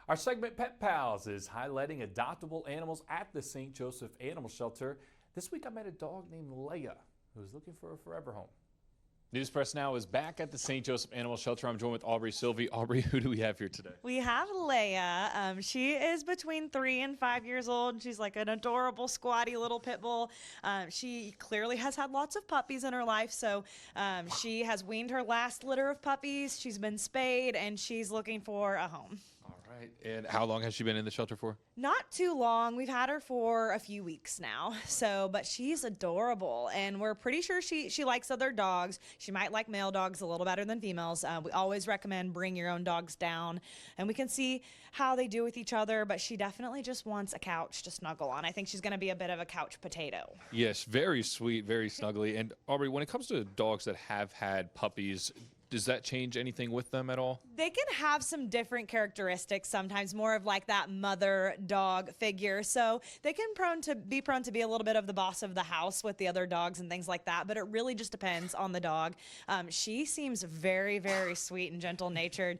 Our segment Pet Pals is highlighting adoptable animals at the St. Joseph Animal Shelter. This week I met a dog named Leia who was looking for a forever home. News Press Now is back at the St. Joseph Animal Shelter. I'm joined with Aubrey Sylvie. Aubrey, who do we have here today? We have Leia. She is between 3 and 5 years old. She's like an adorable, squatty little pit bull. She clearly has had lots of puppies in her life, so she has weaned her last litter of puppies. She's been spayed, and she's looking for a home. All right. And how long has she been in the shelter for? Not too long. We've had her for a few weeks now. But she's adorable, and we're pretty sure she likes other dogs. She might like male dogs a little better than females. We always recommend bring your own dogs down, and we can see how they do with each other, but she definitely just wants a couch to snuggle on. I think she's going to be a bit of a couch potato. Yes, very sweet, very snuggly. And Aubrey, when it comes to dogs that have had puppies, does that change anything with them at all? They can have some different characteristics, sometimes more of like that mother dog figure. So they can be prone to be a little bit of the boss of the house with the other dogs and things like that. But it really just depends on the dog. She seems very, very sweet and gentle natured.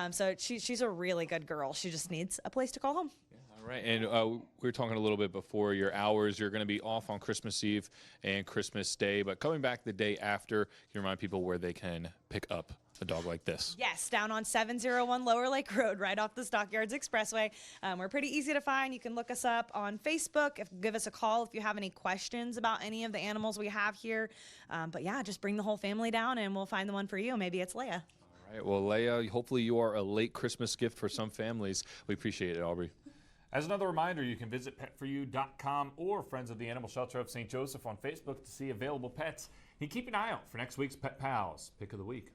So she's a really good girl. She just needs a place to call home. All right, and we were talking a little bit before your hours. You're going to be off on Christmas Eve and Christmas Day, but coming back the day after, can you remind people where they can pick up a dog like this? Yes, down on 701 Lower Lake Road, right off the Stockyards Expressway. We're pretty easy to find. You can look us up on Facebook. Give us a call if you have any questions about any of the animals we have here. But yeah, just bring the whole family down and we'll find the one for you. Maybe it's Leia. All right, well, Leia, hopefully you are a late Christmas gift for some families. We appreciate it, Aubrey. As another reminder, you can visit petforyou.com or Friends of the Animal Shelter of St. Joseph on Facebook to see available pets. And keep an eye out for next week's Pet Pals Pick of the Week.